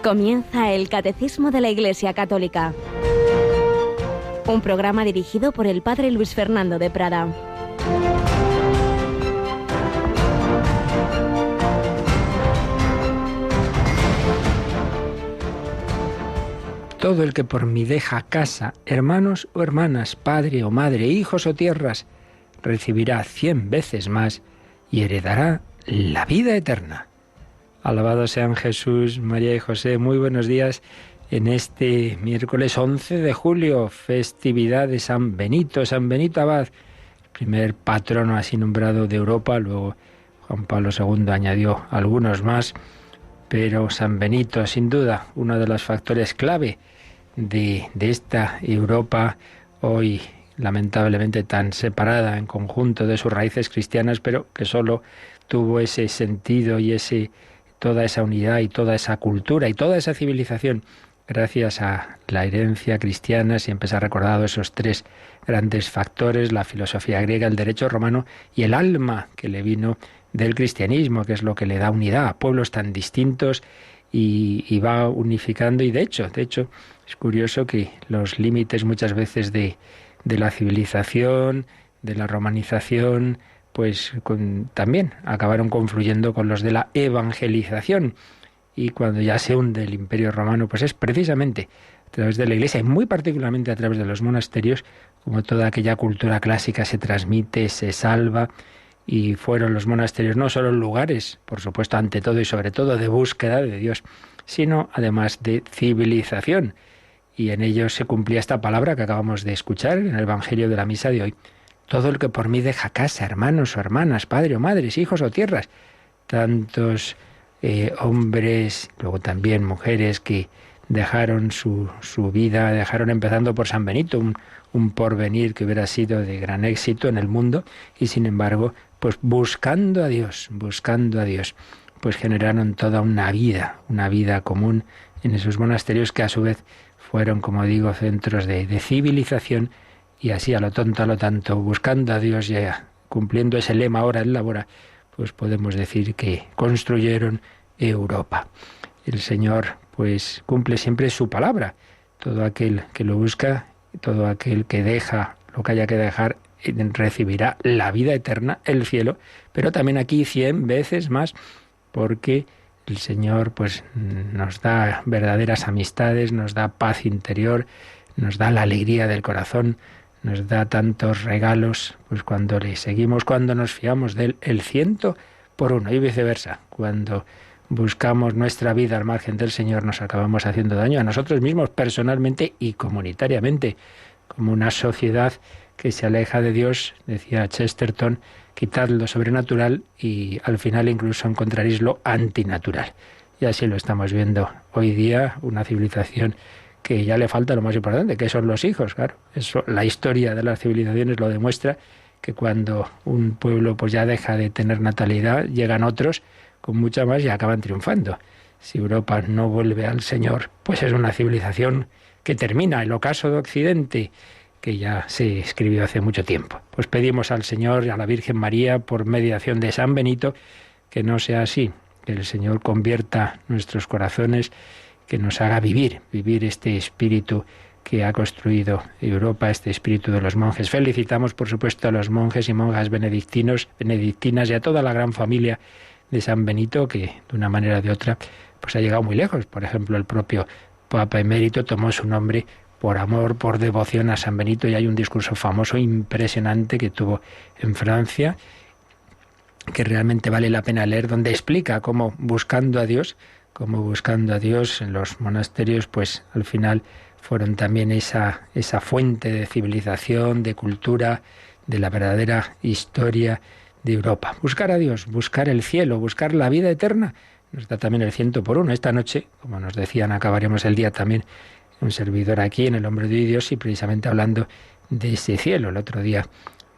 Comienza el Catecismo de la Iglesia Católica, un programa dirigido por el Padre Luis Fernando de Prada. Todo el que por mí deja casa, hermanos o hermanas, padre o madre, hijos o tierras, recibirá 100 veces más y heredará la vida eterna. Alabados sean Jesús, María y José. Muy buenos días en este miércoles 11 de julio, festividad de San Benito Abad, primer patrono así nombrado de Europa. Luego Juan Pablo II añadió algunos más, pero San Benito, sin duda, uno de los factores clave de esta Europa hoy lamentablemente tan separada en conjunto de sus raíces cristianas, pero que solo tuvo ese sentido y toda esa unidad y toda esa cultura y toda esa civilización gracias a la herencia cristiana. Siempre se ha recordado esos tres grandes factores: la filosofía griega, el derecho romano y el alma que le vino del cristianismo, que es lo que le da unidad a pueblos tan distintos y va unificando. Y de hecho es curioso que los límites muchas veces de la civilización, de la romanización, pues también acabaron confluyendo con los de la evangelización. Y cuando ya se hunde el Imperio Romano, pues es precisamente a través de la Iglesia y muy particularmente a través de los monasterios como toda aquella cultura clásica se transmite, se salva. Y fueron los monasterios no solo lugares, por supuesto, ante todo y sobre todo de búsqueda de Dios, sino además de civilización. Y en ellos se cumplía esta palabra que acabamos de escuchar en el Evangelio de la misa de hoy: todo el que por mí deja casa, hermanos o hermanas, padre o madres, hijos o tierras. Tantos hombres, luego también mujeres que dejaron su vida, dejaron, empezando por San Benito, un porvenir que hubiera sido de gran éxito en el mundo, y sin embargo, pues buscando a Dios, pues generaron toda una vida común en esos monasterios que a su vez fueron, como digo, centros de civilización. Y así a lo tonto, a lo tanto, buscando a Dios y cumpliendo ese lema ora et labora, pues podemos decir que construyeron Europa. El Señor pues cumple siempre su palabra. Todo aquel que lo busca, todo aquel que deja lo que haya que dejar, recibirá la vida eterna, el cielo, pero también aquí 100 veces más, porque el Señor pues nos da verdaderas amistades, nos da paz interior, nos da la alegría del corazón, nos da tantos regalos, pues cuando le seguimos, cuando nos fiamos de él, el 100 por 1 y viceversa. Cuando buscamos nuestra vida al margen del Señor, nos acabamos haciendo daño a nosotros mismos personalmente y comunitariamente. Como una sociedad que se aleja de Dios, decía Chesterton, quitad lo sobrenatural y al final incluso encontraréis lo antinatural. Y así lo estamos viendo hoy día, una civilización que ya le falta lo más importante, que son los hijos, claro. Eso, la historia de las civilizaciones lo demuestra, que cuando un pueblo pues ya deja de tener natalidad, llegan otros con mucha más y acaban triunfando. Si Europa no vuelve al Señor, pues es una civilización que termina. El ocaso de Occidente, que ya se escribió hace mucho tiempo. Pues pedimos al Señor y a la Virgen María, por mediación de San Benito, que no sea así, que el Señor convierta nuestros corazones, que nos haga vivir este espíritu que ha construido Europa, este espíritu de los monjes. Felicitamos, por supuesto, a los monjes y monjas benedictinas y a toda la gran familia de San Benito, que de una manera o de otra pues ha llegado muy lejos. Por ejemplo, el propio Papa Emérito tomó su nombre por amor, por devoción a San Benito, y hay un discurso famoso, impresionante, que tuvo en Francia, que realmente vale la pena leer, donde explica cómo buscando a Dios en los monasterios, pues al final fueron también esa fuente de civilización, de cultura, de la verdadera historia de Europa. Buscar a Dios, buscar el cielo, buscar la vida eterna, nos da también el 100 por 1. Esta noche, como nos decían, acabaremos el día también un servidor aquí en El Hombre de Dios y precisamente hablando de ese cielo. El otro día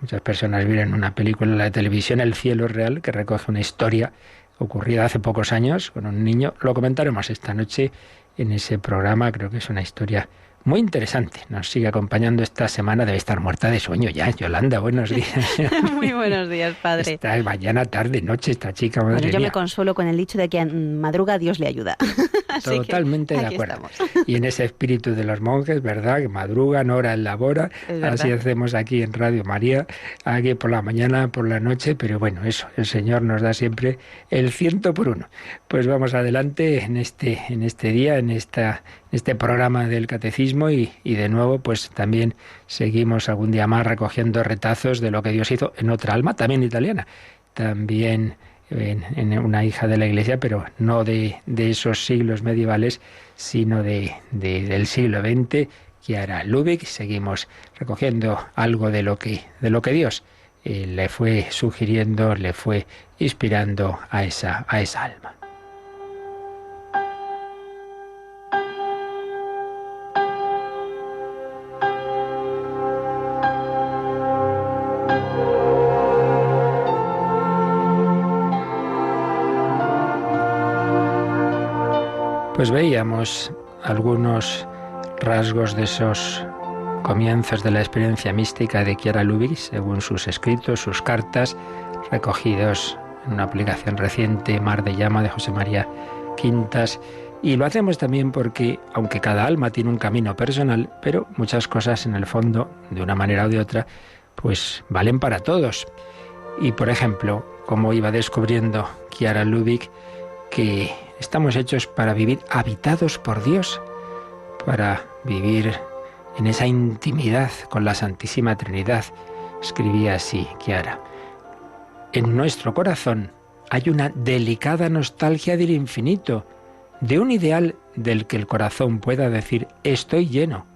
muchas personas vieron una película en la televisión, El cielo es real, que recoge una historia ocurrida hace pocos años con un niño. Lo comentaremos esta noche en ese programa. Creo que es una historia muy interesante. Nos sigue acompañando esta semana, debe estar muerta de sueño ya. Yolanda, buenos días. Muy buenos días, padre. Está mañana, tarde, noche esta chica, madre Bueno, yo mía. me consuelo con el dicho de que madruga Dios le ayuda. Así Totalmente que de aquí acuerdo. estamos. Y en ese espíritu de los monjes, ¿verdad? Que madrugan, oran, laboran. Es verdad. Así hacemos aquí en Radio María, aquí por la mañana, por la noche, pero bueno, eso, el Señor nos da siempre el 100%. Pues vamos adelante en este día, en este programa del Catecismo y de nuevo pues también seguimos algún día más recogiendo retazos de lo que Dios hizo en otra alma, también italiana, también en una hija de la Iglesia, pero no de esos siglos medievales, sino del siglo XX, Chiara Lubich. Seguimos recogiendo algo de lo que Dios le fue sugiriendo, le fue inspirando a esa alma. Pues veíamos algunos rasgos de esos comienzos de la experiencia mística de Chiara Lubich, según sus escritos, sus cartas, recogidos en una publicación reciente, Mar de Llama, de José María Quintas. Y lo hacemos también porque, aunque cada alma tiene un camino personal, pero muchas cosas en el fondo, de una manera o de otra, pues valen para todos. Y, por ejemplo, como iba descubriendo Chiara Lubich, que estamos hechos para vivir habitados por Dios, para vivir en esa intimidad con la Santísima Trinidad. Escribía así Chiara: en nuestro corazón hay una delicada nostalgia del infinito, de un ideal del que el corazón pueda decir estoy lleno.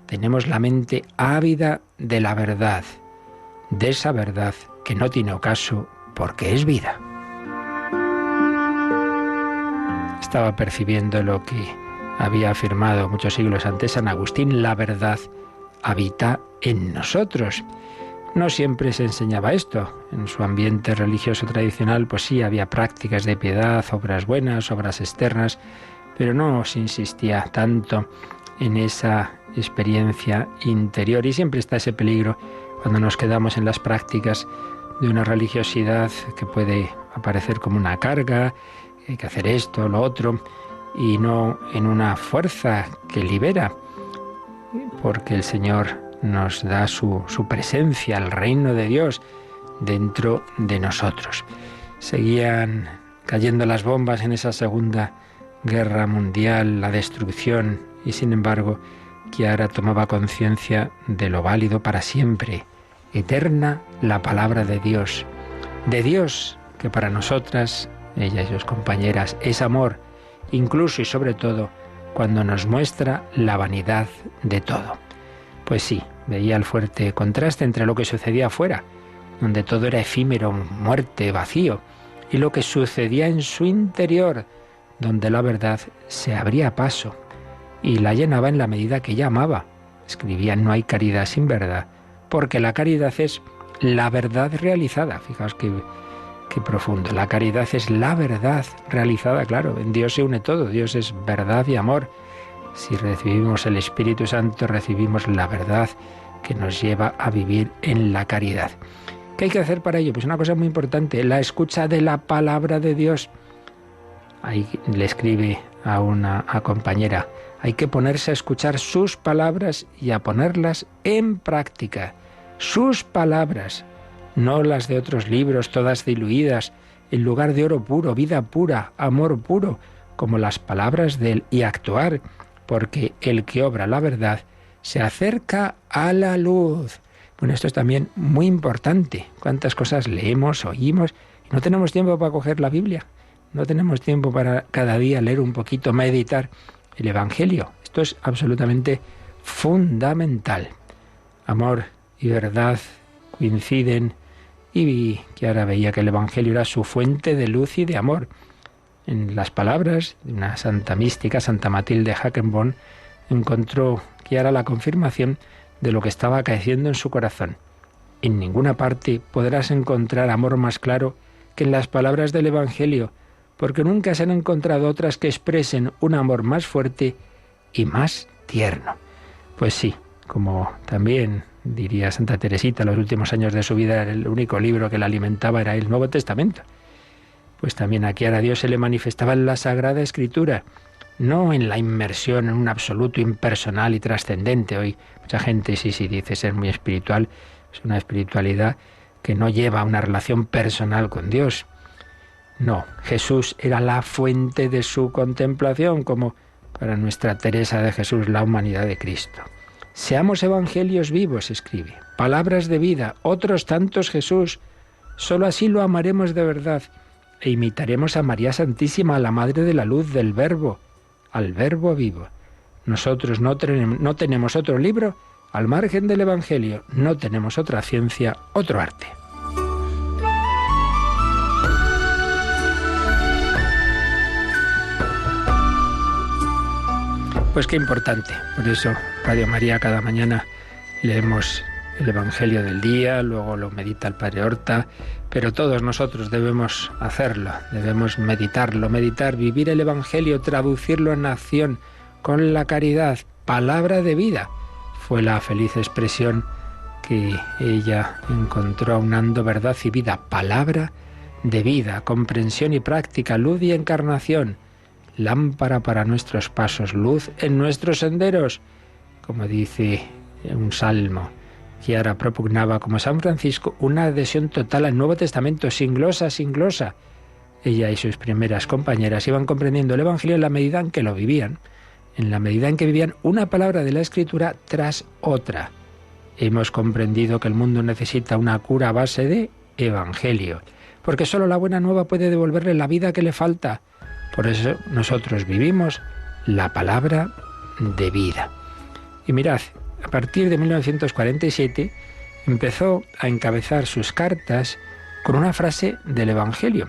Tenemos la mente ávida de la verdad, de esa verdad que no tiene ocaso porque es vida. Estaba percibiendo lo que había afirmado muchos siglos antes San Agustín: la verdad habita en nosotros. No siempre se enseñaba esto. En su ambiente religioso tradicional, pues sí, había prácticas de piedad, obras buenas, obras externas, pero no se insistía tanto en esa experiencia interior. Y siempre está ese peligro cuando nos quedamos en las prácticas de una religiosidad que puede aparecer como una carga, hay que hacer esto, lo otro, y no en una fuerza que libera, porque el Señor nos da su presencia, el reino de Dios dentro de nosotros. Seguían cayendo las bombas en esa Segunda Guerra Mundial, la destrucción, y sin embargo, Chiara tomaba conciencia de lo válido para siempre, eterna la palabra de Dios que para nosotras, ella y sus compañeras, es amor, incluso y sobre todo cuando nos muestra la vanidad de todo. Pues sí, veía el fuerte contraste entre lo que sucedía afuera, donde todo era efímero, muerte, vacío, y lo que sucedía en su interior, donde la verdad se abría paso y la llenaba en la medida que ella amaba. Escribía: no hay caridad sin verdad, porque la caridad es la verdad realizada. Fijaos qué profundo. La caridad es la verdad realizada, claro. En Dios se une todo. Dios es verdad y amor. Si recibimos el Espíritu Santo, recibimos la verdad que nos lleva a vivir en la caridad. ¿Qué hay que hacer para ello? Pues una cosa muy importante, la escucha de la palabra de Dios. Ahí le escribe a una compañera: hay que ponerse a escuchar sus palabras y a ponerlas en práctica. Sus palabras, no las de otros libros, todas diluidas, en lugar de oro puro, vida pura, amor puro, como las palabras de Él, y actuar, porque el que obra la verdad se acerca a la luz. Bueno, esto es también muy importante. ¿Cuántas cosas leemos, oímos, y no tenemos tiempo para coger la Biblia? No tenemos tiempo para cada día leer un poquito, meditar el Evangelio. Esto es absolutamente fundamental. Amor y verdad coinciden, y Chiara veía que el Evangelio era su fuente de luz y de amor. En las palabras de una santa mística, Santa Matilde Hackenborn, encontró Chiara la confirmación de lo que estaba acaeciendo en su corazón. En ninguna parte podrás encontrar amor más claro que en las palabras del Evangelio, porque nunca se han encontrado otras que expresen un amor más fuerte y más tierno. Pues sí, como también diría Santa Teresita, los últimos años de su vida el único libro que la alimentaba era el Nuevo Testamento. Pues también aquí a Dios se le manifestaba en la Sagrada Escritura, no en la inmersión en un absoluto impersonal y trascendente. Hoy mucha gente sí dice ser muy espiritual, es una espiritualidad que no lleva a una relación personal con Dios. No, Jesús era la fuente de su contemplación, como para nuestra Teresa de Jesús, la humanidad de Cristo. Seamos evangelios vivos, escribe, palabras de vida, otros tantos Jesús. Solo así lo amaremos de verdad e imitaremos a María Santísima, a la Madre de la Luz, del Verbo, al Verbo vivo. Nosotros no tenemos otro libro al margen del Evangelio, no tenemos otra ciencia, otro arte. Pues qué importante. Por eso, Radio María, cada mañana leemos el Evangelio del día, luego lo medita el Padre Horta, pero todos nosotros debemos hacerlo, debemos meditarlo, vivir el Evangelio, traducirlo en acción con la caridad, palabra de vida. Fue la feliz expresión que ella encontró aunando verdad y vida, palabra de vida, comprensión y práctica, luz y encarnación. Lámpara para nuestros pasos, luz en nuestros senderos, como dice un salmo. Chiara propugnaba, como San Francisco, una adhesión total al Nuevo Testamento, sin glosa, sin glosa. Ella y sus primeras compañeras iban comprendiendo el Evangelio en la medida en que lo vivían, en la medida en que vivían una palabra de la Escritura tras otra. Hemos comprendido que el mundo necesita una cura a base de Evangelio, porque solo la buena nueva puede devolverle la vida que le falta. Por eso nosotros vivimos la palabra de vida. Y mirad, a partir de 1947 empezó a encabezar sus cartas con una frase del Evangelio.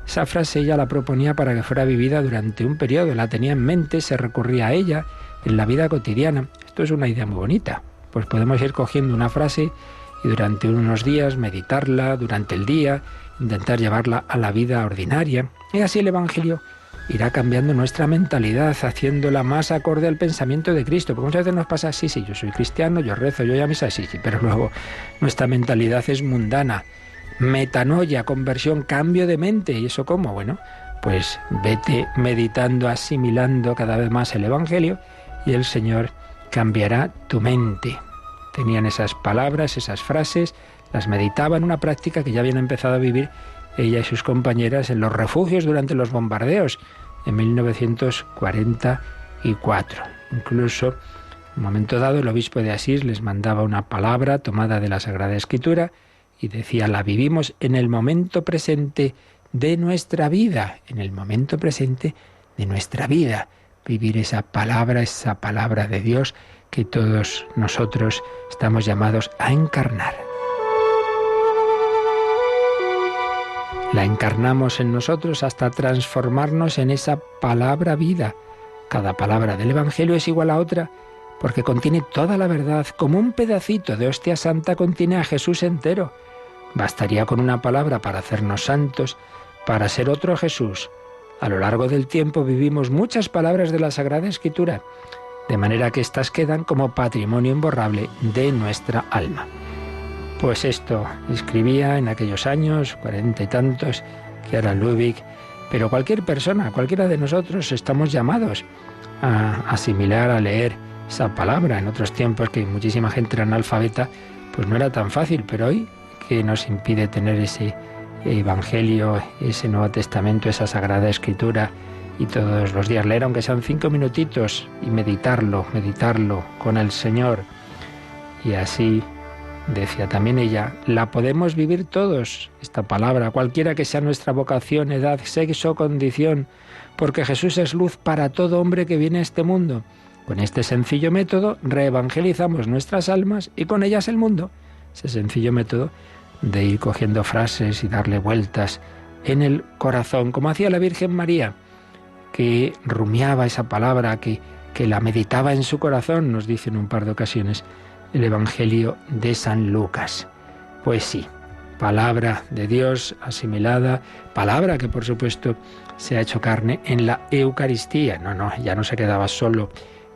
Esa frase ella la proponía para que fuera vivida durante un periodo, la tenía en mente, se recurría a ella en la vida cotidiana. Esto es una idea muy bonita, pues podemos ir cogiendo una frase y durante unos días meditarla, durante el día, intentar llevarla a la vida ordinaria. Y así el Evangelio irá cambiando nuestra mentalidad, haciéndola más acorde al pensamiento de Cristo. Porque muchas veces nos pasa, sí, yo soy cristiano, yo rezo, yo voy a misa, sí, pero luego nuestra mentalidad es mundana. Metanoia, conversión, cambio de mente. ¿Y eso cómo? Bueno, pues vete meditando, asimilando cada vez más el Evangelio y el Señor cambiará tu mente. Tenían esas palabras, esas frases, las meditaban, una práctica que ya habían empezado a vivir ella y sus compañeras en los refugios durante los bombardeos en 1944. Incluso, en un momento dado, el obispo de Asís les mandaba una palabra tomada de la Sagrada Escritura y decía, la vivimos en el momento presente de nuestra vida, en el momento presente de nuestra vida. Vivir esa palabra de Dios que todos nosotros estamos llamados a encarnar. La encarnamos en nosotros hasta transformarnos en esa palabra vida. Cada palabra del Evangelio es igual a otra porque contiene toda la verdad, como un pedacito de hostia santa contiene a Jesús entero. Bastaría con una palabra para hacernos santos, para ser otro Jesús. A lo largo del tiempo vivimos muchas palabras de la Sagrada Escritura, de manera que éstas quedan como patrimonio imborrable de nuestra alma. Pues esto escribía en aquellos años, 40 y tantos, Chiara Lubich, pero cualquier persona, cualquiera de nosotros, estamos llamados a asimilar, a leer esa palabra. En otros tiempos, que muchísima gente era analfabeta, pues no era tan fácil, pero hoy, ¿qué nos impide tener ese Evangelio, ese Nuevo Testamento, esa Sagrada Escritura, y todos los días leer, aunque sean 5 minutitos, y meditarlo con el Señor? Y así, decía también ella, la podemos vivir todos, esta palabra, cualquiera que sea nuestra vocación, edad, sexo, condición, porque Jesús es luz para todo hombre que viene a este mundo. Con este sencillo método reevangelizamos nuestras almas y con ellas el mundo. Ese sencillo método de ir cogiendo frases y darle vueltas en el corazón, como hacía la Virgen María, que rumiaba esa palabra, que la meditaba en su corazón, nos dice en un par de ocasiones el Evangelio de San Lucas. Pues sí, palabra de Dios asimilada, palabra que por supuesto se ha hecho carne en la Eucaristía. No, ya no se quedaba solo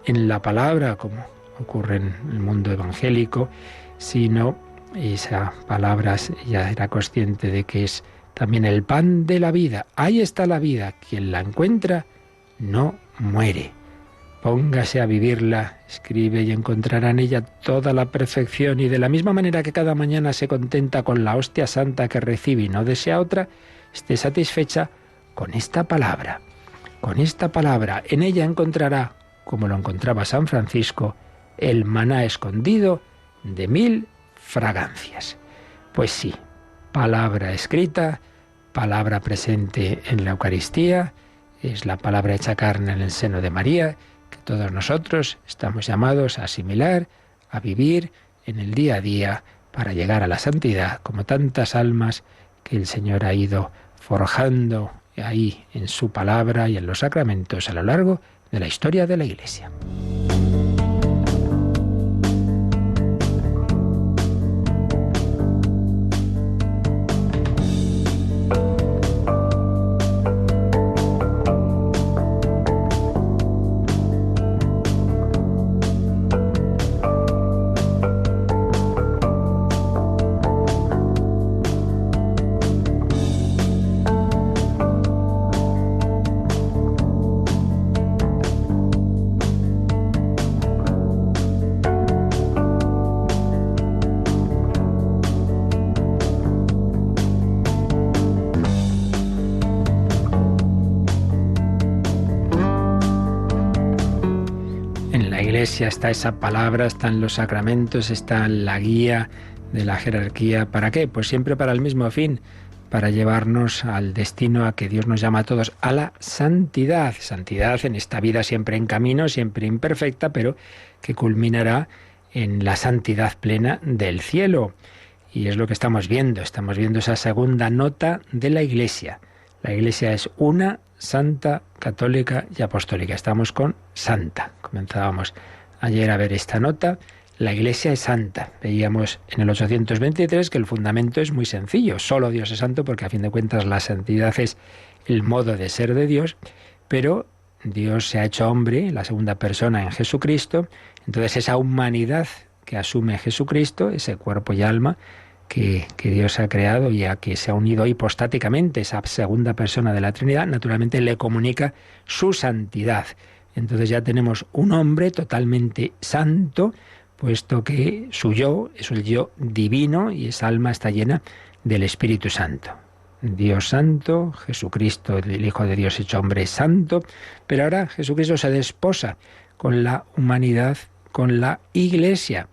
en la palabra, como ocurre en el mundo evangélico, sino esa palabra ya era consciente de que es también el pan de la vida. Ahí está la vida. Quien la encuentra no muere. Póngase a vivirla, escribe, y encontrará en ella toda la perfección. Y de la misma manera que cada mañana se contenta con la hostia santa que recibe y no desea otra, esté satisfecha con esta palabra. Con esta palabra, en ella encontrará, como lo encontraba San Francisco, el maná escondido de 1000 fragancias. Pues sí, palabra escrita, palabra presente en la Eucaristía, es la palabra hecha carne en el seno de María, que todos nosotros estamos llamados a asimilar, a vivir en el día a día para llegar a la santidad, como tantas almas que el Señor ha ido forjando ahí en su palabra y en los sacramentos a lo largo de la historia de la Iglesia. Está esa palabra, están los sacramentos, está la guía de la jerarquía. ¿Para qué? Pues siempre para el mismo fin, para llevarnos al destino a que Dios nos llama a todos, a la santidad. Santidad en esta vida siempre en camino, siempre imperfecta, pero que culminará en la santidad plena del cielo. Y es lo que estamos viendo esa segunda nota de la Iglesia. La Iglesia es una, santa, católica y apostólica. Estamos con santa. Comenzábamos ayer a ver esta nota. La Iglesia es santa. Veíamos en el 823 que el fundamento es muy sencillo. Solo Dios es santo porque a fin de cuentas la santidad es el modo de ser de Dios, pero Dios se ha hecho hombre, la segunda persona en Jesucristo. Entonces esa humanidad que asume Jesucristo, ese cuerpo y alma que Dios ha creado y a que se ha unido hipostáticamente, esa segunda persona de la Trinidad, naturalmente le comunica su santidad. Entonces ya tenemos un hombre totalmente santo, puesto que su yo es el yo divino y esa alma está llena del Espíritu Santo. Dios santo, Jesucristo, el Hijo de Dios hecho hombre santo, pero ahora Jesucristo se desposa con la humanidad, con la Iglesia.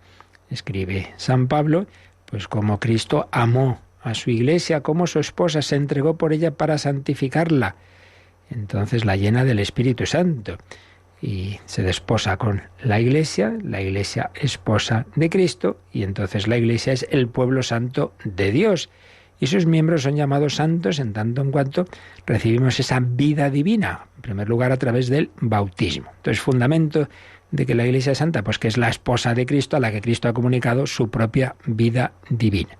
Escribe San Pablo, pues como Cristo amó a su Iglesia, como su esposa se entregó por ella para santificarla. Entonces la llena del Espíritu Santo y se desposa con la Iglesia esposa de Cristo, y entonces la Iglesia es el pueblo santo de Dios. Y sus miembros son llamados santos en tanto en cuanto recibimos esa vida divina, en primer lugar a través del bautismo. Entonces, fundamento de que la Iglesia es santa, pues que es la esposa de Cristo a la que Cristo ha comunicado su propia vida divina.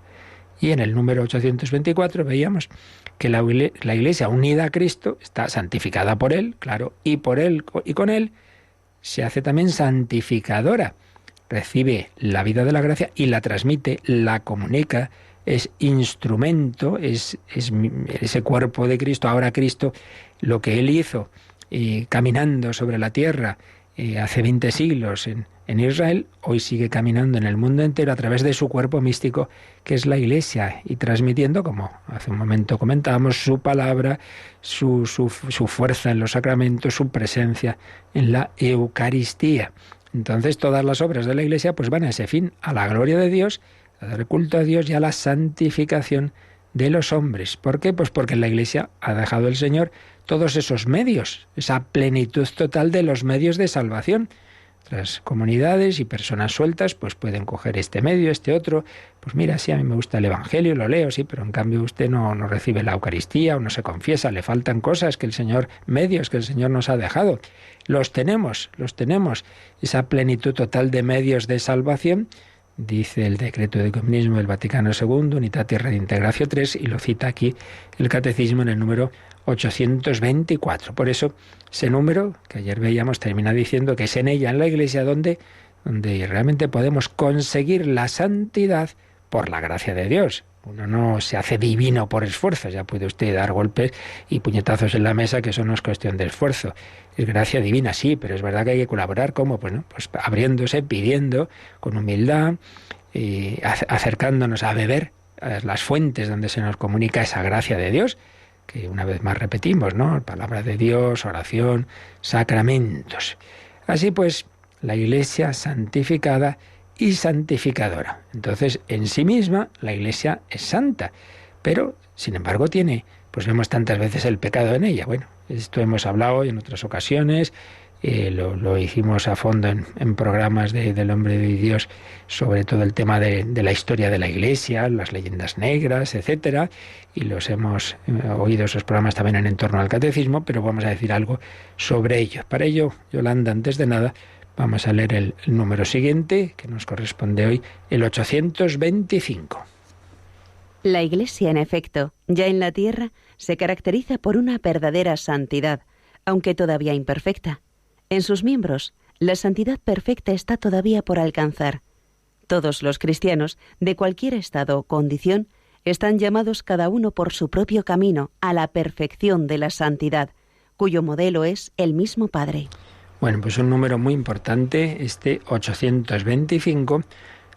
Y en el número 824 veíamos que la Iglesia unida a Cristo está santificada por Él, claro, y por Él y con Él se hace también santificadora. Recibe la vida de la gracia y la transmite, la comunica, es instrumento, es ese cuerpo de Cristo. Ahora Cristo, lo que Él hizo caminando sobre la tierra hace 20 siglos en Israel, hoy sigue caminando en el mundo entero a través de su cuerpo místico, que es la Iglesia, y transmitiendo, como hace un momento comentábamos, su palabra, su fuerza en los sacramentos, su presencia en la Eucaristía. Entonces todas las obras de la Iglesia pues van a ese fin, a la gloria de Dios, a dar culto a Dios y a la santificación de los hombres. ¿Por qué? Pues porque en la Iglesia ha dejado el Señor todos esos medios, esa plenitud total de los medios de salvación. Otras comunidades y personas sueltas pues pueden coger este medio, este otro. Pues mira, sí, a mí me gusta el Evangelio, lo leo, sí, pero en cambio usted no recibe la Eucaristía o no se confiesa, le faltan cosas que el Señor, medios que el Señor nos ha dejado. Los tenemos, esa plenitud total de medios de salvación. Dice el decreto de ecumenismo del Vaticano II, Unitatis Redintegratio 3, y lo cita aquí el Catecismo en el número 824. Por eso, ese número que ayer veíamos termina diciendo que es en ella, en la Iglesia, donde donde realmente podemos conseguir la santidad por la gracia de Dios. Uno no se hace divino por esfuerzo, ya puede usted dar golpes y puñetazos en la mesa, que eso no es cuestión de esfuerzo. Es gracia divina, sí, pero es verdad que hay que colaborar. ¿Cómo? Pues, ¿no? Pues abriéndose, pidiendo, con humildad, acercándonos a beber a las fuentes donde se nos comunica esa gracia de Dios, que una vez más repetimos, ¿no? Palabra de Dios, oración, sacramentos. Así pues, la Iglesia santificada y santificadora. Entonces, en sí misma, la Iglesia es santa, pero, sin embargo, pues vemos tantas veces el pecado en ella. Bueno, esto hemos hablado en otras ocasiones, lo hicimos a fondo en programas del Hombre de Dios, sobre todo el tema de la historia de la Iglesia, las leyendas negras, etcétera, y los hemos oído esos programas también en torno al catecismo, pero vamos a decir algo sobre ello. Para ello, Yolanda, antes de nada, vamos a leer el número siguiente, que nos corresponde hoy, el 825. La Iglesia, en efecto, ya en la tierra, se caracteriza por una verdadera santidad, aunque todavía imperfecta. En sus miembros, la santidad perfecta está todavía por alcanzar. Todos los cristianos, de cualquier estado o condición, están llamados cada uno por su propio camino a la perfección de la santidad, cuyo modelo es el mismo Padre. Bueno, pues un número muy importante, este 825,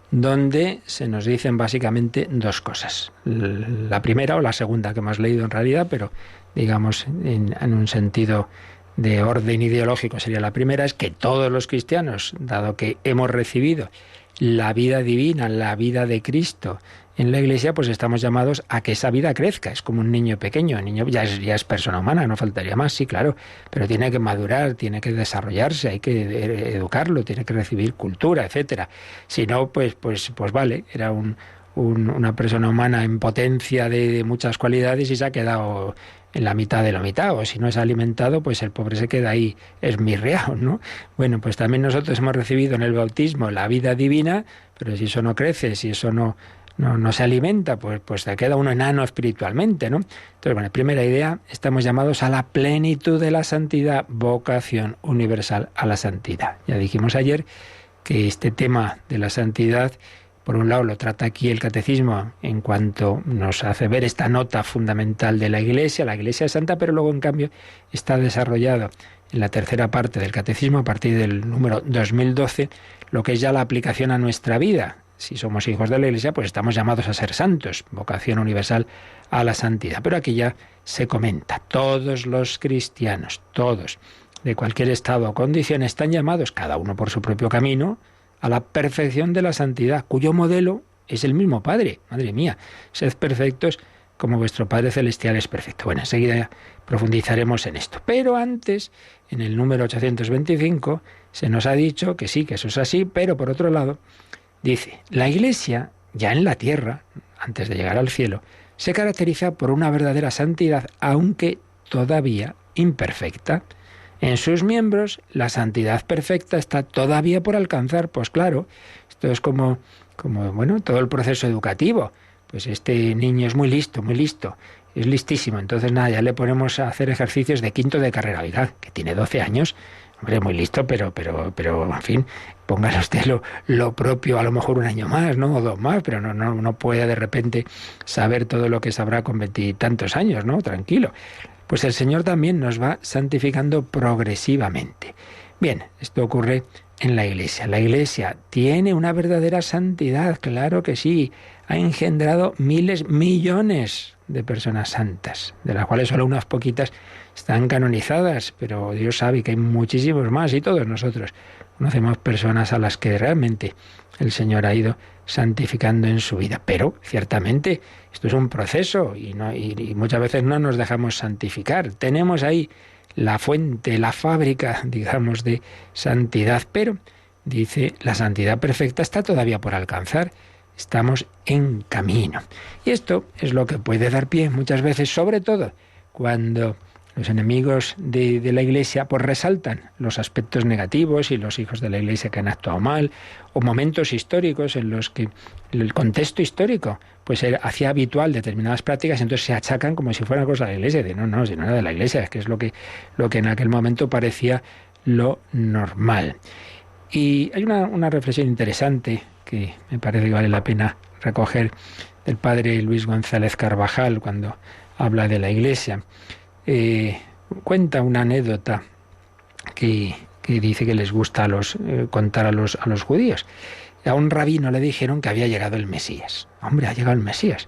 donde se nos dicen básicamente dos cosas. La primera o la segunda que hemos leído en realidad, pero digamos en un sentido de orden ideológico sería la primera, es que todos los cristianos, dado que hemos recibido la vida divina, la vida de Cristo en la Iglesia, pues estamos llamados a que esa vida crezca. Es como un niño pequeño, el niño ya es persona humana, no faltaría más, sí, claro, pero tiene que madurar, tiene que desarrollarse, hay que educarlo, tiene que recibir cultura, etcétera. Si no, pues vale, era una persona humana en potencia de muchas cualidades y se ha quedado en la mitad de la mitad, o si no es alimentado, pues el pobre se queda ahí esmirriado, ¿no? Bueno, pues también nosotros hemos recibido en el bautismo la vida divina, pero si eso no crece, si eso no se alimenta, pues se queda uno enano espiritualmente, ¿no? Entonces, bueno, primera idea, estamos llamados a la plenitud de la santidad, vocación universal a la santidad. Ya dijimos ayer que este tema de la santidad, por un lado, lo trata aquí el Catecismo en cuanto nos hace ver esta nota fundamental de la Iglesia es santa, pero luego, en cambio, está desarrollado en la tercera parte del Catecismo, a partir del número 2012, lo que es ya la aplicación a nuestra vida. Si somos hijos de la Iglesia, pues estamos llamados a ser santos, vocación universal a la santidad. Pero aquí ya se comenta, todos los cristianos, todos, de cualquier estado o condición, están llamados, cada uno por su propio camino, a la perfección de la santidad, cuyo modelo es el mismo Padre. Madre mía, sed perfectos como vuestro Padre Celestial es perfecto. Bueno, enseguida profundizaremos en esto. Pero antes, en el número 825, se nos ha dicho que sí, que eso es así, pero por otro lado, dice, la Iglesia, ya en la tierra, antes de llegar al cielo, se caracteriza por una verdadera santidad, aunque todavía imperfecta. En sus miembros, la santidad perfecta está todavía por alcanzar. Pues claro, esto es como bueno, todo el proceso educativo. Pues este niño es muy listo, es listísimo. Entonces nada, ya le ponemos a hacer ejercicios de quinto de carrera. Oiga, que tiene 12 años, hombre, muy listo, pero en fin, póngale usted lo propio, a lo mejor un año más, ¿no? O 2 más, pero no puede de repente saber todo lo que sabrá con 20 y tantos años, ¿no? Tranquilo. Pues el Señor también nos va santificando progresivamente. Bien, esto ocurre en la Iglesia. La Iglesia tiene una verdadera santidad, claro que sí. Ha engendrado miles, millones de personas santas, de las cuales solo unas poquitas están canonizadas, pero Dios sabe que hay muchísimos más y todos nosotros conocemos personas a las que realmente el Señor ha ido santificando en su vida. Pero, ciertamente, esto es un proceso y muchas veces no nos dejamos santificar. Tenemos ahí la fuente, la fábrica, digamos, de santidad, pero, dice, la santidad perfecta está todavía por alcanzar. Estamos en camino. Y esto es lo que puede dar pie muchas veces, sobre todo cuando los enemigos de la Iglesia pues resaltan los aspectos negativos y los hijos de la Iglesia que han actuado mal, o momentos históricos en los que el contexto histórico pues hacía habitual determinadas prácticas, entonces se achacan como si fuera cosa de la Iglesia. Si no era de la Iglesia, es que es lo que en aquel momento parecía lo normal. Y hay una reflexión interesante que me parece que vale la pena recoger del padre Luis González Carvajal cuando habla de la Iglesia. Cuenta una anécdota que dice que les gusta contar a los judíos. A un rabino le dijeron que había llegado el Mesías. Hombre, ha llegado el Mesías.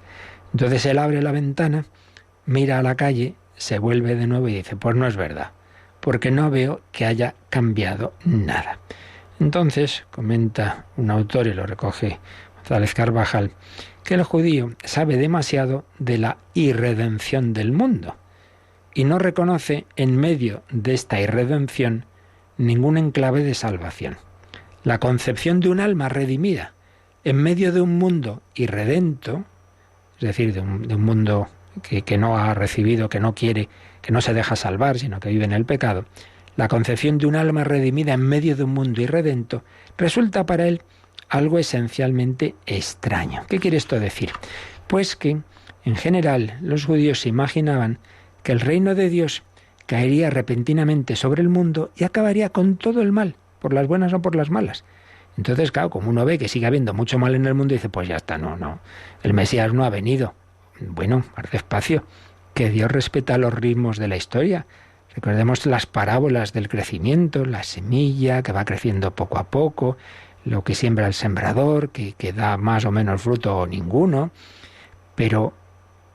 Entonces él abre la ventana, mira a la calle, se vuelve de nuevo y dice, pues no es verdad, porque no veo que haya cambiado nada. Entonces, comenta un autor, y lo recoge González Carvajal, que el judío sabe demasiado de la irredención del mundo y no reconoce en medio de esta irredención ningún enclave de salvación. La concepción de un alma redimida en medio de un mundo irredento, es decir, de un mundo que no ha recibido, que no quiere, que no se deja salvar, sino que vive en el pecado, la concepción de un alma redimida en medio de un mundo irredento resulta para él algo esencialmente extraño. ¿Qué quiere esto decir? Pues que, en general, los judíos se imaginaban que el reino de Dios caería repentinamente sobre el mundo y acabaría con todo el mal, por las buenas o por las malas. Entonces, claro, como uno ve que sigue habiendo mucho mal en el mundo, dice, pues ya está, no, el Mesías no ha venido. Bueno, más despacio, que Dios respeta los ritmos de la historia. Recordemos las parábolas del crecimiento, la semilla que va creciendo poco a poco, lo que siembra el sembrador, que da más o menos fruto o ninguno. Pero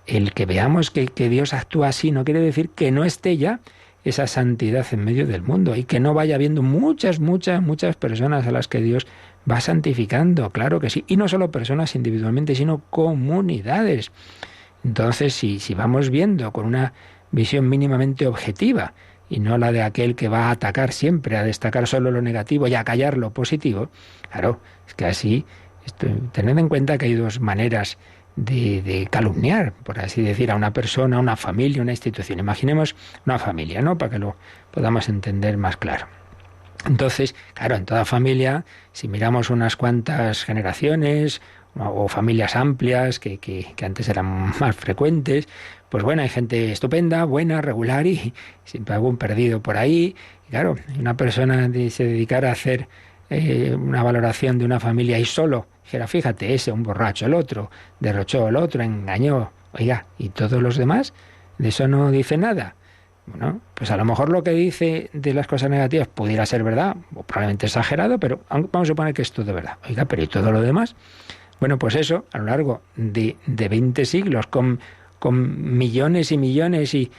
el que veamos que Dios actúa así no quiere decir que no esté ya esa santidad en medio del mundo y que no vaya habiendo muchas personas a las que Dios va santificando, claro que sí. Y no solo personas individualmente, sino comunidades. Entonces, si vamos viendo con una visión mínimamente objetiva y no la de aquel que va a atacar siempre, a destacar solo lo negativo y a callar lo positivo, claro, es que así, tened en cuenta que hay dos maneras de calumniar, por así decir, a una persona, a una familia, una institución. Imaginemos una familia, ¿no?, para que lo podamos entender más claro. Entonces, claro, en toda familia, si miramos unas cuantas generaciones o familias amplias que antes eran más frecuentes, pues bueno, hay gente estupenda, buena, regular y siempre algún perdido por ahí. Y claro, una persona se dedicara a hacer una valoración de una familia y solo dijera, fíjate, ese un borracho, el otro derrochó, el otro engañó, oiga, ¿y todos los demás? ¿De eso no dice nada? Bueno, pues a lo mejor lo que dice de las cosas negativas pudiera ser verdad, o probablemente exagerado, pero vamos a suponer que es todo verdad. Oiga, pero ¿y todo lo demás? Bueno, pues eso, a lo largo de 20 siglos, con millones y millones y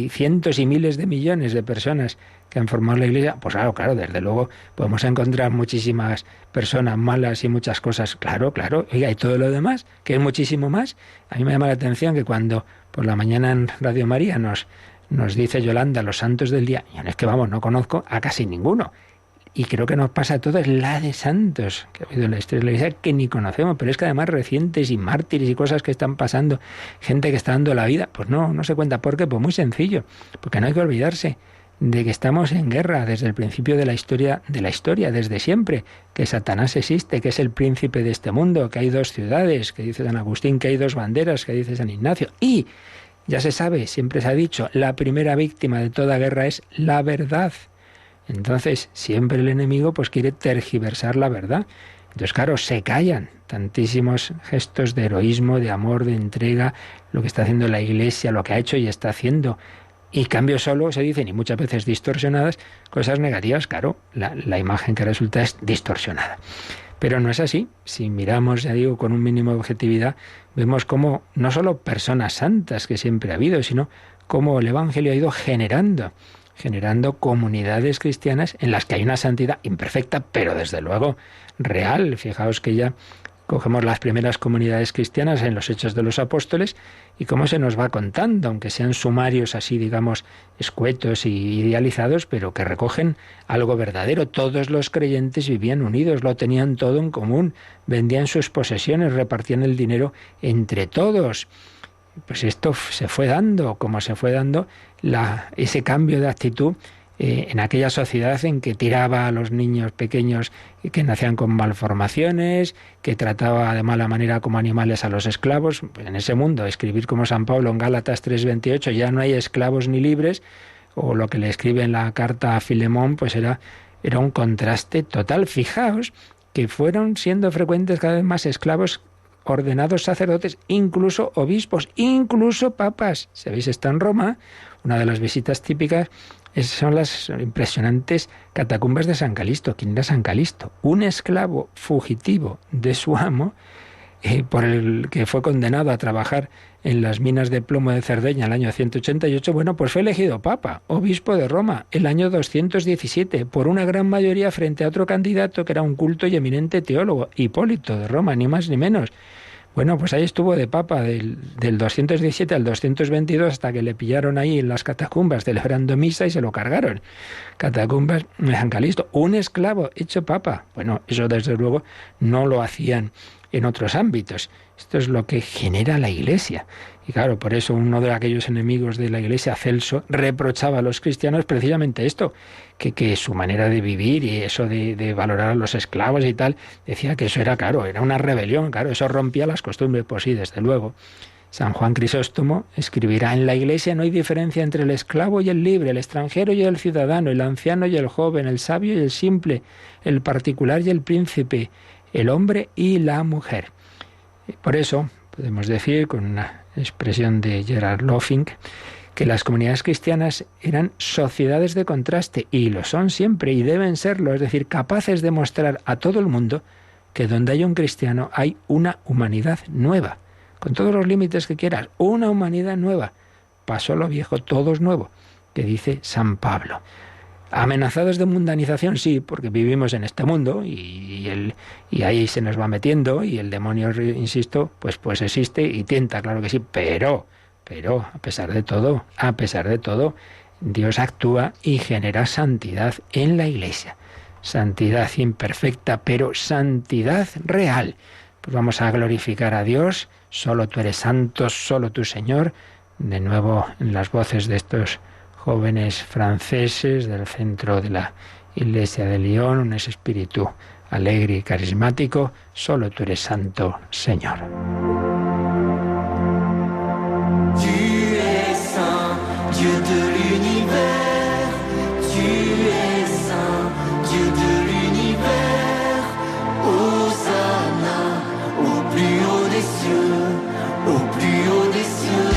cientos y miles de millones de personas que han formado la Iglesia, pues claro, desde luego podemos encontrar muchísimas personas malas y muchas cosas, claro, oiga, y todo lo demás, que es muchísimo más. A mí me llama la atención que cuando por la mañana en Radio María nos dice Yolanda los santos del día, y no es que no conozco a casi ninguno. Y creo que nos pasa a todos la de santos que ha habido en la historia de la Iglesia que ni conocemos, pero es que además recientes y mártires y cosas que están pasando, gente que está dando la vida, pues no se cuenta. ¿Por qué? Pues muy sencillo, porque no hay que olvidarse de que estamos en guerra desde el principio de la historia, desde siempre, que Satanás existe, que es el príncipe de este mundo, que hay dos ciudades, que dice San Agustín, que hay dos banderas, que dice San Ignacio, y ya se sabe, siempre se ha dicho, la primera víctima de toda guerra es la verdad. Entonces, siempre el enemigo pues quiere tergiversar la verdad. Entonces, claro, se callan tantísimos gestos de heroísmo, de amor, de entrega, lo que está haciendo la Iglesia, lo que ha hecho y está haciendo. Y cambio solo se dicen, y muchas veces distorsionadas, cosas negativas. Claro, la imagen que resulta es distorsionada. Pero no es así. Si miramos, ya digo, con un mínimo de objetividad, vemos cómo no solo personas santas que siempre ha habido, sino cómo el Evangelio ha ido generando comunidades cristianas en las que hay una santidad imperfecta, pero desde luego real. Fijaos que ya cogemos las primeras comunidades cristianas en los Hechos de los Apóstoles y cómo se nos va contando, aunque sean sumarios así, digamos, escuetos y idealizados, pero que recogen algo verdadero. Todos los creyentes vivían unidos, lo tenían todo en común, vendían sus posesiones, repartían el dinero entre todos. Pues esto se fue dando, como se fue dando ese cambio de actitud en aquella sociedad en que tiraba a los niños pequeños que nacían con malformaciones, que trataba de mala manera como animales a los esclavos. Pues en ese mundo, escribir como San Pablo en Gálatas 3:28, ya no hay esclavos ni libres, o lo que le escribe en la carta a Filemón, pues era Era un contraste total. Fijaos que fueron siendo frecuentes cada vez más esclavos ordenados sacerdotes, incluso obispos, incluso papas. Si habéis estado en Roma, una de las visitas típicas son las impresionantes catacumbas de San Calixto. ¿Quién era San Calixto? Un esclavo fugitivo de su amo, por el que fue condenado a trabajar en las minas de plomo de Cerdeña el año 188, bueno, pues fue elegido papa, obispo de Roma, el año 217, por una gran mayoría frente a otro candidato que era un culto y eminente teólogo, Hipólito de Roma, ni más ni menos. Bueno, pues ahí estuvo de papa del 217 al 222 hasta que le pillaron ahí en las catacumbas celebrando misa y se lo cargaron. Catacumbas de San Calixto, un esclavo hecho papa. Bueno, eso desde luego no lo hacían en otros ámbitos. Esto es lo que genera la Iglesia. Y claro, por eso uno de aquellos enemigos de la Iglesia, Celso, reprochaba a los cristianos precisamente esto, que su manera de vivir y eso de valorar a los esclavos y tal, decía que eso era, claro, era una rebelión, claro, eso rompía las costumbres. Pues sí, desde luego. San Juan Crisóstomo escribirá: en la Iglesia no hay diferencia entre el esclavo y el libre, el extranjero y el ciudadano, el anciano y el joven, el sabio y el simple, el particular y el príncipe, el hombre y la mujer. Por eso podemos decir, con una expresión de Gerard Löffing, que las comunidades cristianas eran sociedades de contraste, y lo son siempre, y deben serlo, es decir, capaces de mostrar a todo el mundo que donde hay un cristiano hay una humanidad nueva, con todos los límites que quieras, una humanidad nueva. Pasó lo viejo, todo es nuevo, que dice San Pablo. Amenazados de mundanización, sí, porque vivimos en este mundo y ahí se nos va metiendo y el demonio, insisto, pues existe y tienta, claro que sí, pero a pesar de todo, Dios actúa y genera santidad en la Iglesia. Santidad imperfecta, pero santidad real. Pues vamos a glorificar a Dios, solo tú eres santo, solo tú, Señor, de nuevo en las voces de estos jóvenes franceses del centro de la Iglesia de Lyon, un espíritu alegre y carismático. Solo tú eres santo, Señor. Tu es saint, Dieu de l'univers. Tu es saint, Dieu de l'univers. Hosanna au plus haut des cieux, au plus haut des cieux.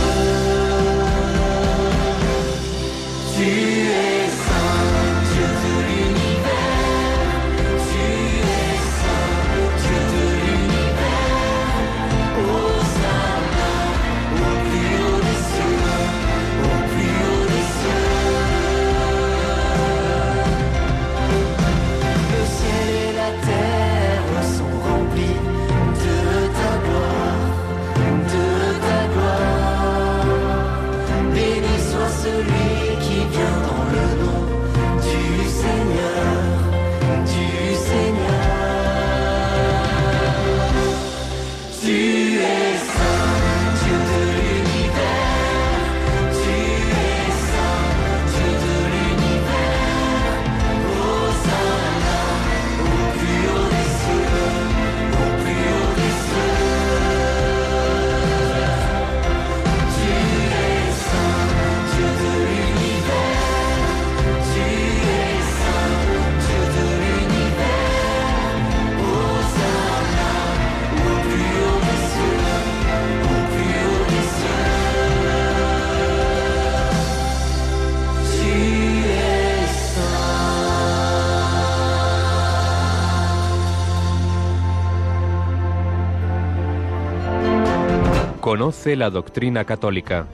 Conoce la doctrina católica.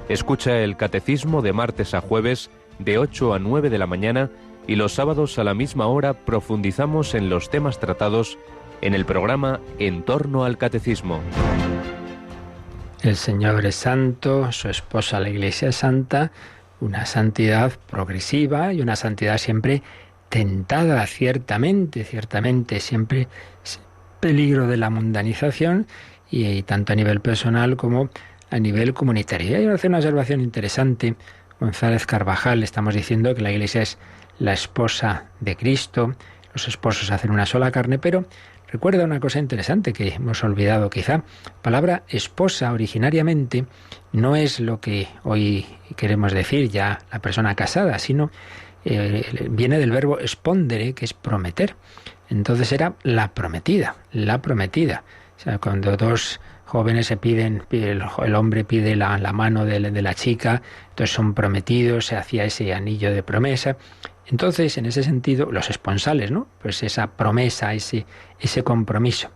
Escucha el catecismo de martes a jueves de 8 a 9 de la mañana y los sábados a la misma hora profundizamos en los temas tratados en el programa En torno al catecismo. El Señor es santo, su esposa la Iglesia es santa, una santidad progresiva y una santidad siempre tentada, ciertamente, siempre peligro de la mundanización, y tanto a nivel personal como a nivel comunitario. Y hay que hacer una observación interesante. González Carvajal, estamos diciendo que la Iglesia es la esposa de Cristo, los esposos hacen una sola carne, pero recuerda una cosa interesante que hemos olvidado quizá. La palabra esposa originariamente no es lo que hoy queremos decir ya la persona casada, sino viene del verbo spondere, que es prometer. Entonces era la prometida, la prometida. O sea, cuando dos jóvenes se piden, el hombre pide la mano de la chica, entonces son prometidos, se hacía ese anillo de promesa. Entonces, en ese sentido, los esponsales, ¿no? Pues esa promesa, ese compromiso.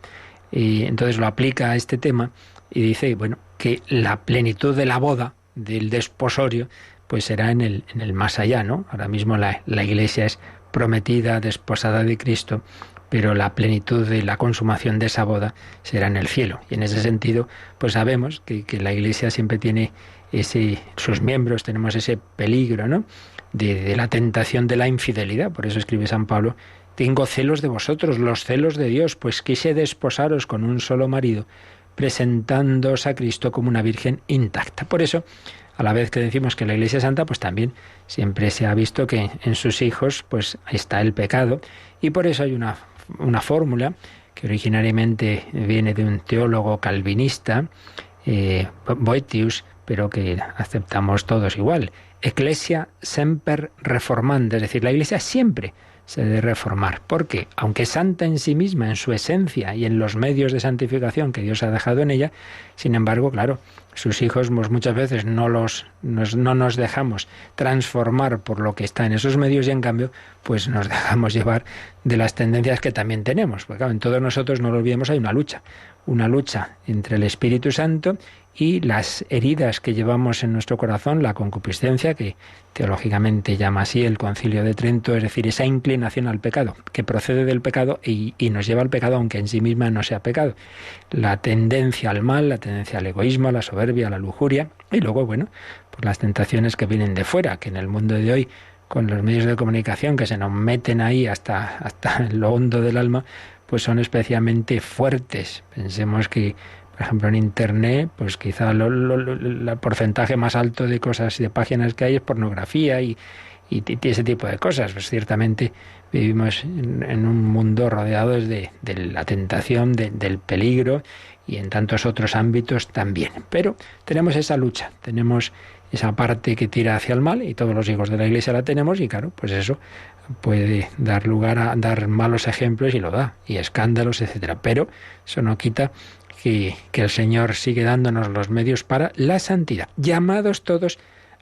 Y entonces lo aplica a este tema y dice, bueno, que la plenitud de la boda, del desposorio, pues será en el más allá, ¿no? Ahora mismo la Iglesia es prometida, desposada de Cristo, pero la plenitud de la consumación de esa boda será en el cielo. Y en ese sentido, pues sabemos que la Iglesia siempre tiene sus miembros, tenemos ese peligro, ¿no?, de la tentación de la infidelidad. Por eso escribe San Pablo: tengo celos de vosotros, los celos de Dios, pues quise desposaros con un solo marido, presentándoos a Cristo como una virgen intacta. Por eso, a la vez que decimos que la Iglesia es santa, pues también siempre se ha visto que en sus hijos pues está el pecado, y por eso hay una fórmula que originariamente viene de un teólogo calvinista, Boetius, pero que aceptamos todos igual: Ecclesia semper reformanda, es decir, la Iglesia siempre se debe reformar, porque aunque es santa en sí misma, en su esencia y en los medios de santificación que Dios ha dejado en ella, sin embargo, claro, sus hijos muchas veces no nos dejamos transformar por lo que está en esos medios, y en cambio pues nos dejamos llevar de las tendencias que también tenemos. Porque claro, en todos nosotros, no lo olvidemos, hay una lucha entre el Espíritu Santo y las heridas que llevamos en nuestro corazón, la concupiscencia, que teológicamente llama así el Concilio de Trento, es decir, esa inclinación al pecado, que procede del pecado y nos lleva al pecado, aunque en sí misma no sea pecado. La tendencia al mal, la tendencia al egoísmo, a la soberbia, a la lujuria, y luego, bueno, pues las tentaciones que vienen de fuera, que en el mundo de hoy, con los medios de comunicación que se nos meten ahí hasta lo hondo del alma, pues son especialmente fuertes. Pensemos que, por ejemplo, en Internet, pues quizá el porcentaje más alto de cosas y de páginas que hay es pornografía y ese tipo de cosas. Pues ciertamente vivimos en un mundo rodeado de la tentación, del peligro, y en tantos otros ámbitos también. Pero tenemos esa lucha, tenemos esa parte que tira hacia el mal, y todos los hijos de la Iglesia la tenemos, y claro, pues eso puede dar lugar a dar malos ejemplos, y lo da, y escándalos, etcétera. Pero eso no quita que el Señor sigue dándonos los medios para la santidad, llamados todos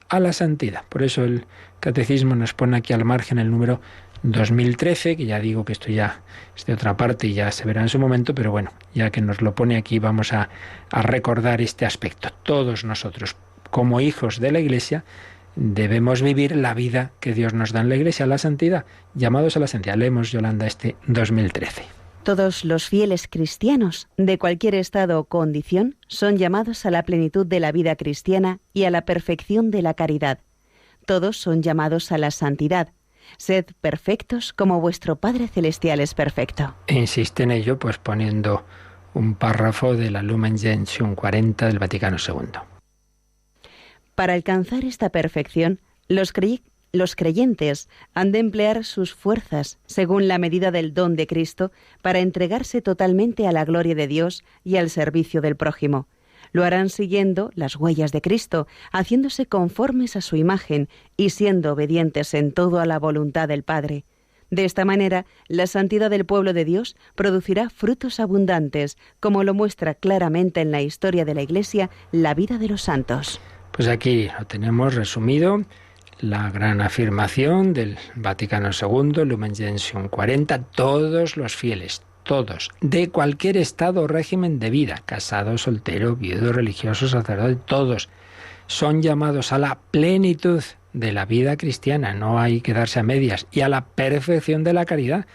a la santidad. Por eso el Catecismo nos pone aquí al margen el número 2013, que ya digo que esto ya es de otra parte y ya se verá en su momento, pero bueno, ya que nos lo pone aquí, vamos a recordar este aspecto. Todos nosotros, como hijos de la Iglesia, debemos vivir la vida que Dios nos da en la Iglesia, la santidad, llamados a la santidad. Leemos, Yolanda, este 2013. Todos los fieles cristianos, de cualquier estado o condición, son llamados a la plenitud de la vida cristiana y a la perfección de la caridad. Todos son llamados a la santidad. Sed perfectos como vuestro Padre Celestial es perfecto. E insiste en ello, pues poniendo un párrafo de la Lumen Gentium 40 del Vaticano II. Para alcanzar esta perfección, los creyentes han de emplear sus fuerzas, según la medida del don de Cristo, para entregarse totalmente a la gloria de Dios y al servicio del prójimo. Lo harán siguiendo las huellas de Cristo, haciéndose conformes a su imagen y siendo obedientes en todo a la voluntad del Padre. De esta manera, la santidad del pueblo de Dios producirá frutos abundantes, como lo muestra claramente en la historia de la Iglesia la vida de los santos. Pues aquí lo tenemos resumido, la gran afirmación del Vaticano II, Lumen Gentium 40, todos los fieles, todos, de cualquier estado o régimen de vida, casado, soltero, viudo, religioso, sacerdote, todos son llamados a la plenitud de la vida cristiana, no hay que darse a medias, y a la perfección de la caridad,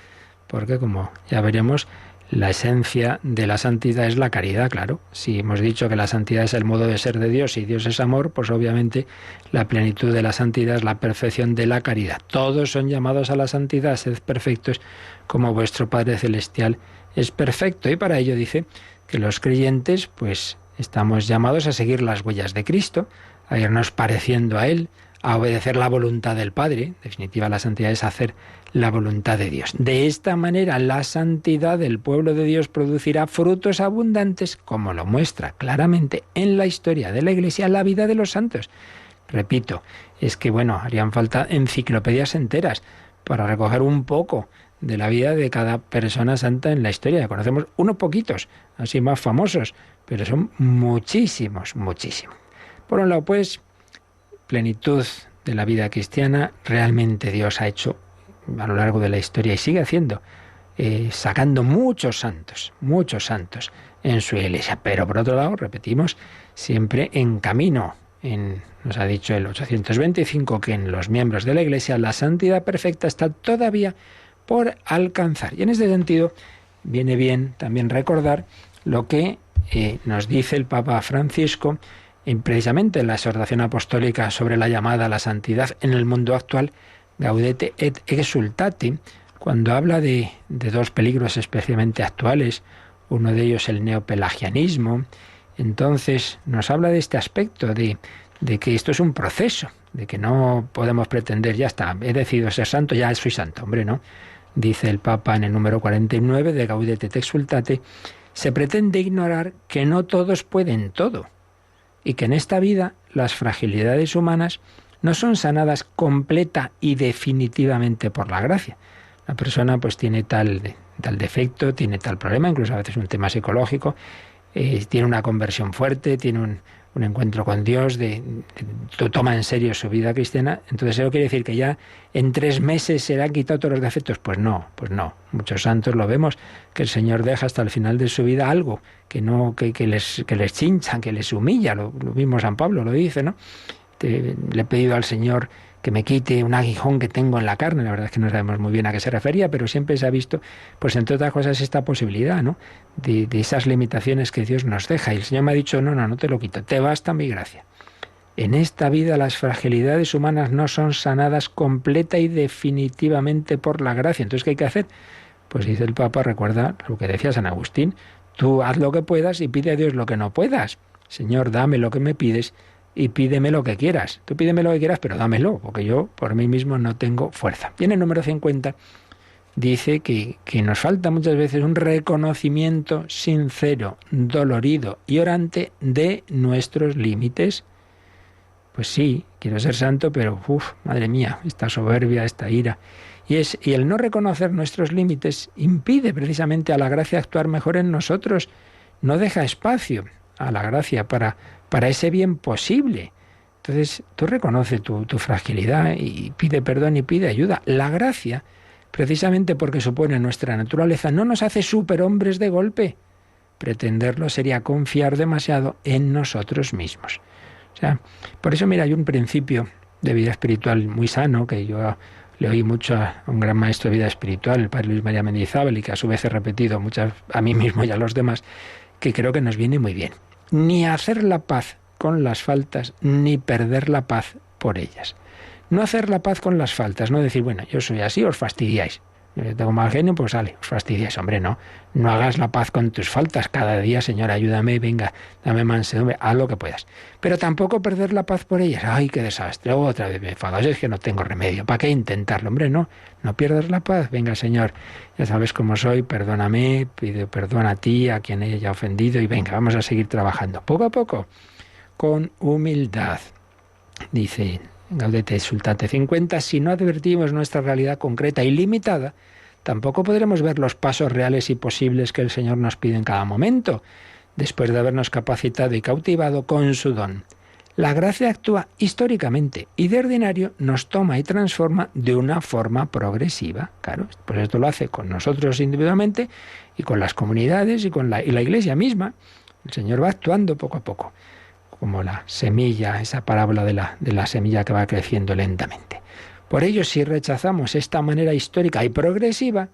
porque como ya veremos, la esencia de la santidad es la caridad, claro. Si hemos dicho que la santidad es el modo de ser de Dios y Dios es amor, pues obviamente la plenitud de la santidad es la perfección de la caridad. Todos son llamados a la santidad, sed perfectos como vuestro Padre Celestial es perfecto. Y para ello dice que los creyentes pues estamos llamados a seguir las huellas de Cristo, a irnos pareciendo a Él, a obedecer la voluntad del Padre. En definitiva, la santidad es hacer la voluntad de Dios. De esta manera, la santidad del pueblo de Dios producirá frutos abundantes, como lo muestra claramente en la historia de la Iglesia la vida de los santos. Repito, es que, bueno, harían falta enciclopedias enteras para recoger un poco de la vida de cada persona santa en la historia. Conocemos unos poquitos, así más famosos, pero son muchísimos, muchísimos. Por un lado, pues, plenitud de la vida cristiana, realmente Dios ha hecho a lo largo de la historia y sigue haciendo, sacando muchos santos en su iglesia. Pero por otro lado, repetimos, siempre en camino. Nos ha dicho el 825 que en los miembros de la iglesia la santidad perfecta está todavía por alcanzar. Y en este sentido viene bien también recordar lo que nos dice el Papa Francisco precisamente en la exhortación apostólica sobre la llamada a la santidad en el mundo actual, Gaudete et Exsultate, cuando habla de dos peligros especialmente actuales, uno de ellos el neopelagianismo. Entonces nos habla de este aspecto de que esto es un proceso, de que no podemos pretender, ya está, he decidido ser santo, ya soy santo. Hombre, no. Dice el Papa en el número 49 de Gaudete et Exsultate, se pretende ignorar que no todos pueden todo y que en esta vida las fragilidades humanas no son sanadas completa y definitivamente por la gracia. La persona pues tiene tal defecto, tiene tal problema, incluso a veces un tema psicológico, tiene una conversión fuerte, tiene un encuentro con Dios, toma en serio su vida cristiana. Entonces eso quiere decir que ya en 3 meses se le han quitado todos los defectos. Pues no. Muchos santos lo vemos, que el Señor deja hasta el final de su vida algo que les chincha, que les humilla. Lo mismo San Pablo lo dice, ¿no? Le he pedido al Señor que me quite un aguijón que tengo en la carne. La verdad es que no sabemos muy bien a qué se refería, pero siempre se ha visto, pues entre otras cosas, esta posibilidad, ¿no? De esas limitaciones que Dios nos deja. Y el Señor me ha dicho, no te lo quito, te basta mi gracia. En esta vida las fragilidades humanas no son sanadas completa y definitivamente por la gracia. Entonces, ¿qué hay que hacer? Pues dice el Papa, recuerda lo que decía San Agustín, tú haz lo que puedas y pide a Dios lo que no puedas. Señor, dame lo que me pides y pídeme lo que quieras. Tú pídeme lo que quieras, pero dámelo, porque yo por mí mismo no tengo fuerza. Y en el número 50 dice que nos falta muchas veces un reconocimiento sincero, dolorido y orante de nuestros límites. Pues sí, quiero ser santo, pero madre mía, esta soberbia, esta ira. Y el no reconocer nuestros límites impide precisamente a la gracia actuar mejor en nosotros. No deja espacio a la gracia para ese bien posible. Entonces, tú reconoce tu fragilidad y pide perdón y pide ayuda. La gracia, precisamente porque supone nuestra naturaleza, no nos hace superhombres de golpe. Pretenderlo sería confiar demasiado en nosotros mismos. O sea, por eso, mira, hay un principio de vida espiritual muy sano, que yo le oí mucho a un gran maestro de vida espiritual, el padre Luis María Mendizábal, y que a su vez he repetido muchas a mí mismo y a los demás, que creo que nos viene muy bien. Ni hacer la paz con las faltas, ni perder la paz por ellas. No hacer la paz con las faltas, no decir, bueno, yo soy así, os fastidiáis. Yo tengo mal genio, pues sale, os fastidiáis. Hombre, no hagas la paz con tus faltas. Cada día, Señor, ayúdame, venga, dame mansedumbre, haz lo que puedas. Pero tampoco perder la paz por ellas. ¡Ay, qué desastre! Otra vez me enfado, es que no tengo remedio. ¿Para qué intentarlo? Hombre, no pierdas la paz. Venga, Señor, ya sabes cómo soy, perdóname, pido perdón a ti, a quien haya ofendido, y venga, vamos a seguir trabajando. Poco a poco, con humildad. Dice Gaudete et Exsultate 50, si no advertimos nuestra realidad concreta y limitada, tampoco podremos ver los pasos reales y posibles que el Señor nos pide en cada momento, después de habernos capacitado y cautivado con su don. La gracia actúa históricamente y de ordinario nos toma y transforma de una forma progresiva. Claro, pues esto lo hace con nosotros individualmente y con las comunidades y con la Iglesia misma. El Señor va actuando poco a poco, como la semilla, esa parábola de la semilla que va creciendo lentamente. Por ello, si rechazamos esta manera histórica y progresiva,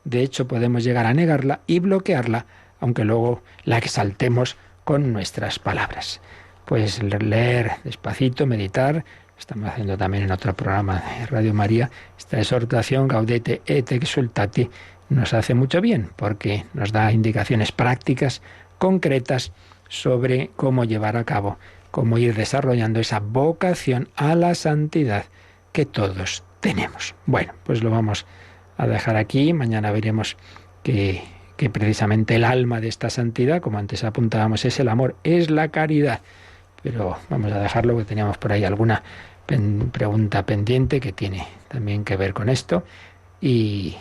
de hecho podemos llegar a negarla y bloquearla, aunque luego la exaltemos con nuestras palabras. Pues leer despacito, meditar, estamos haciendo también en otro programa de Radio María, esta exhortación Gaudete et Exsultate nos hace mucho bien, porque nos da indicaciones prácticas, concretas, sobre cómo llevar a cabo, cómo ir desarrollando esa vocación a la santidad que todos tenemos. Bueno, pues lo vamos a dejar aquí. Mañana veremos que precisamente el alma de esta santidad, como antes apuntábamos, es el amor, es la caridad. Pero vamos a dejarlo, porque teníamos por ahí alguna pregunta pendiente que tiene también que ver con esto y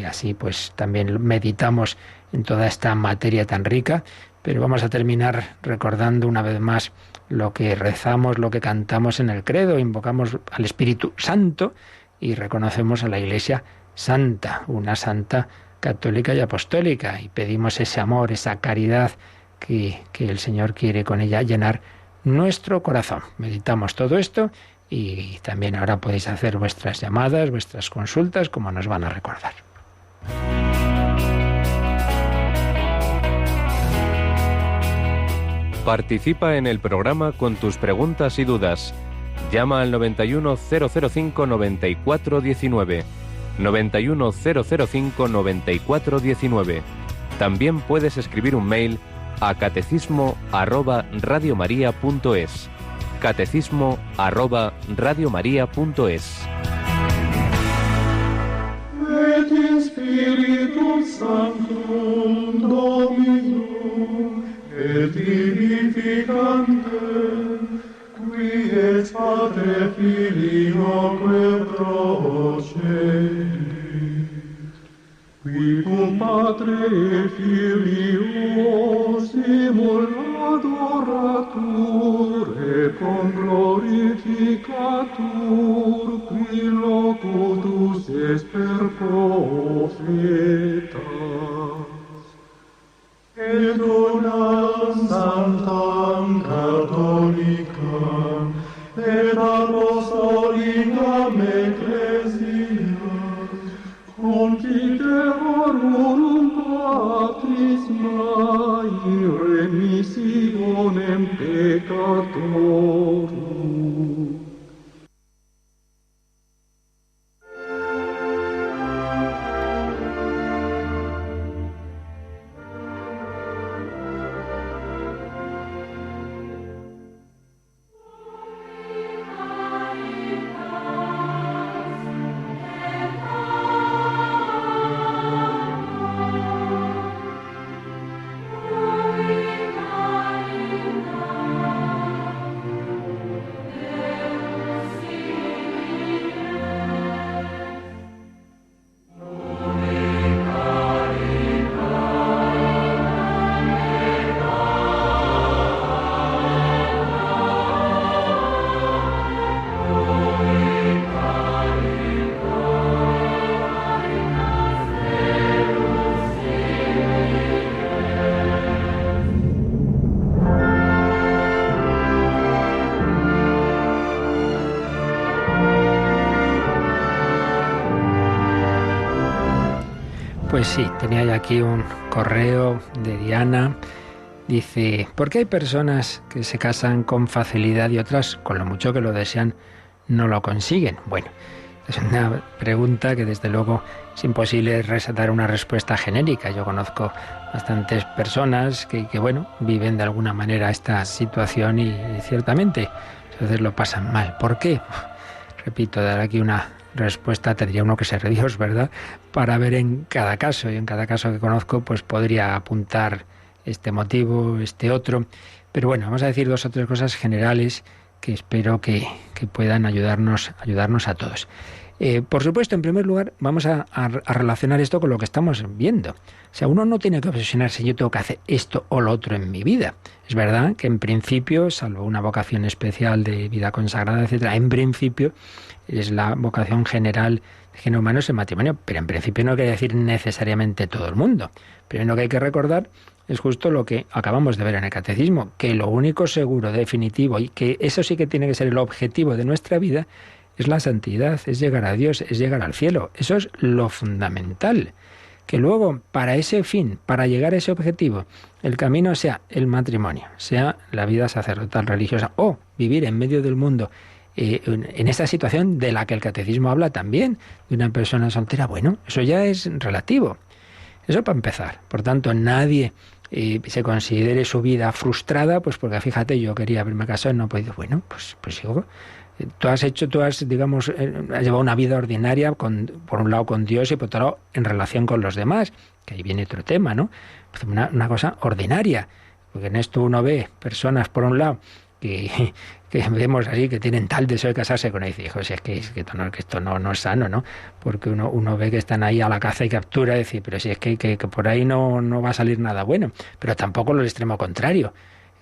así pues también meditamos en toda esta materia tan rica, pero vamos a terminar recordando una vez más lo que rezamos, lo que cantamos en el credo, invocamos al Espíritu Santo y reconocemos a la Iglesia Santa, una santa católica y apostólica, y pedimos ese amor, esa caridad que el Señor quiere con ella llenar nuestro corazón. Meditamos todo esto y también ahora podéis hacer vuestras llamadas, vuestras consultas, como nos van a recordar. Participa en el programa con tus preguntas y dudas. Llama al 91005-9419. 91005-9419. También puedes escribir un mail a catecismo@radiomaria.es. catecismo@radiomaria.es. Et in Spiritu Sanctum Dominum et vivificantem, qui et Pater Filioque procedit, qui cum Patre et Filio simul adoratur et cum glorificatur, qui locutus est per profetas. Et unam sanctam catholicam et apostolicam ecclesiam conciterorum baptisma in remissionem peccatorum. Pues sí, tenía ya aquí un correo de Diana. Dice, ¿por qué hay personas que se casan con facilidad y otras, con lo mucho que lo desean, no lo consiguen? Bueno, es una pregunta que desde luego es imposible dar una respuesta genérica. Yo conozco bastantes personas que bueno, viven de alguna manera esta situación y ciertamente a veces lo pasan mal. ¿Por qué? Repito, dar aquí una respuesta tendría uno que ser Dios, ¿verdad? Para ver en cada caso, y en cada caso que conozco pues podría apuntar este motivo, este otro, pero bueno, vamos a decir dos o tres cosas generales que espero que puedan ayudarnos a todos. Por supuesto, en primer lugar, vamos a relacionar esto con lo que estamos viendo. O sea, uno no tiene que obsesionarse, yo tengo que hacer esto o lo otro en mi vida. Es verdad que en principio, salvo una vocación especial de vida consagrada, etcétera, en principio es la vocación general de género humano es el matrimonio, pero en principio no quiere decir necesariamente todo el mundo. Primero que hay que recordar es justo lo que acabamos de ver en el catecismo, que lo único seguro, definitivo, y que eso sí que tiene que ser el objetivo de nuestra vida, es la santidad, es llegar a Dios, es llegar al cielo. Eso es lo fundamental. Que luego, para ese fin, para llegar a ese objetivo, el camino sea el matrimonio, sea la vida sacerdotal religiosa, o vivir en medio del mundo en esta situación de la que el catecismo habla también, de una persona soltera, bueno, eso ya es relativo. Eso para empezar. Por tanto, nadie se considere su vida frustrada, pues porque fíjate, yo quería haberme casado y no he podido. Bueno, pues sigo. Tú has llevado una vida ordinaria, por un lado con Dios y por otro lado en relación con los demás, que ahí viene otro tema, ¿no? Pues una cosa ordinaria, porque en esto uno ve personas por un lado que vemos así, que tienen tal deseo de casarse con él. Y dice, es que esto no es sano, ¿no? Porque uno ve que están ahí a la caza y captura, y dice, pero si es que por ahí no va a salir nada bueno. Pero tampoco lo extremo contrario.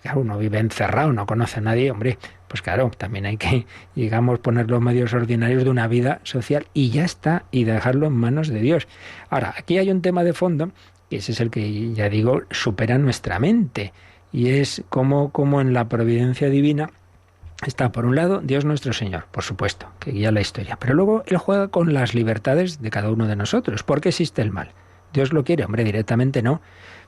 Claro, uno vive encerrado, no conoce a nadie, hombre, pues claro, también hay que, digamos, poner los medios ordinarios de una vida social y ya está, y dejarlo en manos de Dios. Ahora, aquí hay un tema de fondo, que ese es el que, ya digo, supera nuestra mente, y es cómo en la providencia divina está, por un lado, Dios nuestro Señor, por supuesto, que guía la historia, pero luego Él juega con las libertades de cada uno de nosotros. ¿Por qué existe el mal? ¿Dios lo quiere? Hombre, directamente no.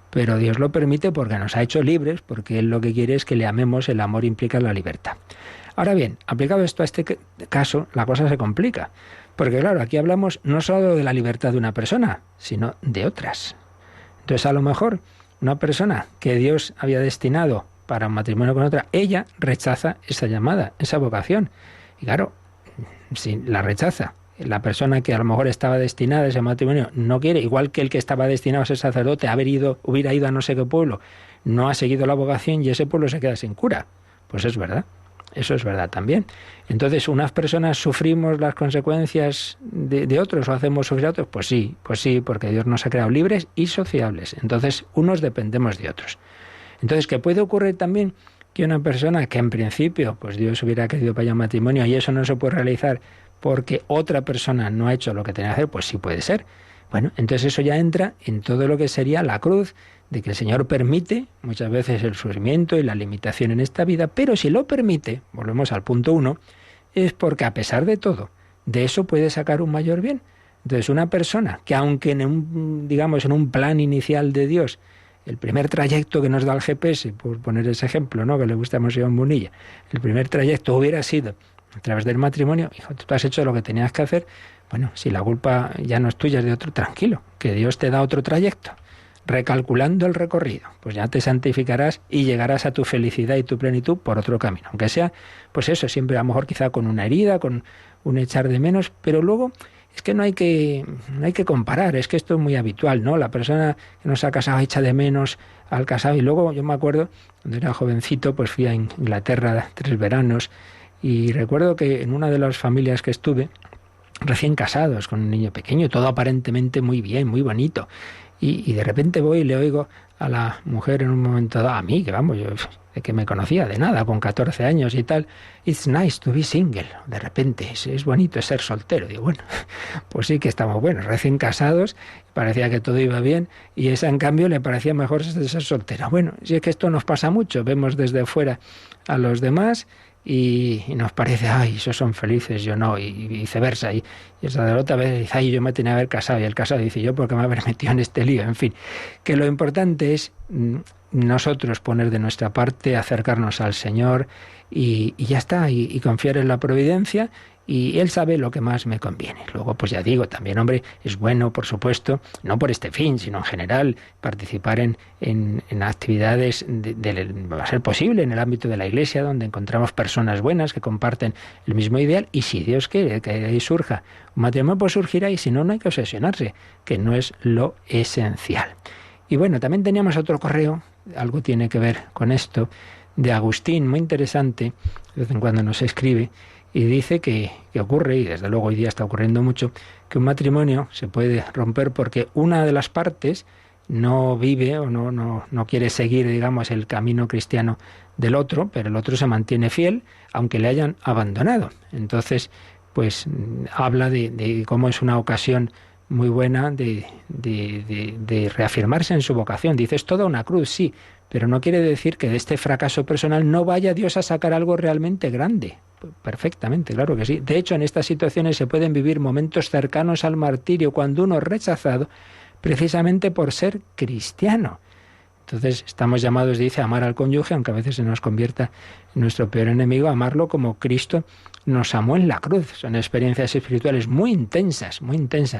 Pero Dios lo permite porque nos ha hecho libres, porque Él lo que quiere es que le amemos, el amor implica la libertad. Ahora bien, aplicado esto a este caso, la cosa se complica. Porque claro, aquí hablamos no solo de la libertad de una persona, sino de otras. Entonces, a lo mejor, una persona que Dios había destinado para un matrimonio con otra, ella rechaza esa llamada, esa vocación. Y claro, si la rechaza, la persona que a lo mejor estaba destinada a ese matrimonio no quiere, igual que el que estaba destinado a ser sacerdote, hubiera ido a no sé qué pueblo, no ha seguido la vocación y ese pueblo se queda sin cura. Pues es verdad, eso es verdad también. Entonces, ¿unas personas sufrimos las consecuencias de otros o hacemos sufrir a otros? Pues sí, porque Dios nos ha creado libres y sociables. Entonces, unos dependemos de otros. Entonces, ¿qué puede ocurrir también? Que una persona que en principio, pues Dios hubiera querido para ella un matrimonio y eso no se puede realizar porque otra persona no ha hecho lo que tenía que hacer, pues sí puede ser. Bueno, entonces eso ya entra en todo lo que sería la cruz, de que el Señor permite muchas veces el sufrimiento y la limitación en esta vida, pero si lo permite, volvemos al punto 1, es porque a pesar de todo, de eso puede sacar un mayor bien. Entonces una persona que aunque en un plan inicial de Dios, el primer trayecto que nos da el GPS, por poner ese ejemplo, ¿no?, que le gusta a Monseñor Munilla, el primer trayecto hubiera sido a través del matrimonio, hijo, tú has hecho lo que tenías que hacer. Bueno, si la culpa ya no es tuya, es de otro, tranquilo, que Dios te da otro trayecto. Recalculando el recorrido, pues ya te santificarás y llegarás a tu felicidad y tu plenitud por otro camino. Aunque sea, pues eso, siempre a lo mejor quizá con una herida, con un echar de menos, pero luego es que no hay que comparar, es que esto es muy habitual, ¿no? La persona que no se ha casado echa de menos al casado. Y luego yo me acuerdo, cuando era jovencito, pues fui a Inglaterra 3 veranos, y recuerdo que en una de las familias que estuve, recién casados, con un niño pequeño, todo aparentemente muy bien, muy bonito, y de repente voy y le oigo a la mujer en un momento dado, a mí, que vamos, yo de que me conocía de nada, con 14 años y tal, "It's nice to be single", de repente, es bonito ser soltero. Digo, bueno, pues sí que estamos buenos, recién casados, parecía que todo iba bien, y esa en cambio le parecía mejor ser soltera. Bueno, si es que esto nos pasa mucho, vemos desde fuera a los demás, y nos parece, ay, esos son felices, yo no, y viceversa. Y el sacerdote a veces dice, ay, yo me tenía que haber casado, y el casado dice, yo por qué me haber metido en este lío. En fin, que lo importante es nosotros poner de nuestra parte, acercarnos al Señor y ya está, y confiar en la providencia, y Él sabe lo que más me conviene. Luego, pues ya digo, también, hombre, es bueno, por supuesto, no por este fin, sino en general, participar en actividades, va a ser posible, en el ámbito de la Iglesia, donde encontramos personas buenas que comparten el mismo ideal, y si Dios quiere que ahí surja un matrimonio, pues surgirá, y si no, no hay que obsesionarse, que no es lo esencial. Y bueno, también teníamos otro correo, algo tiene que ver con esto, de Agustín, muy interesante, de vez en cuando nos escribe, y dice que ocurre, y desde luego hoy día está ocurriendo mucho, que un matrimonio se puede romper porque una de las partes no vive o no quiere seguir, digamos, el camino cristiano del otro, pero el otro se mantiene fiel, aunque le hayan abandonado. Entonces, pues habla de cómo es una ocasión muy buena de reafirmarse en su vocación. Dice, es toda una cruz, sí, pero no quiere decir que de este fracaso personal no vaya Dios a sacar algo realmente grande. Perfectamente, claro que sí. De hecho, en estas situaciones se pueden vivir momentos cercanos al martirio cuando uno es rechazado precisamente por ser cristiano. Entonces estamos llamados, dice, a amar al cónyuge, aunque a veces se nos convierta en nuestro peor enemigo, amarlo como Cristo nos amó en la cruz. Son experiencias espirituales muy intensas,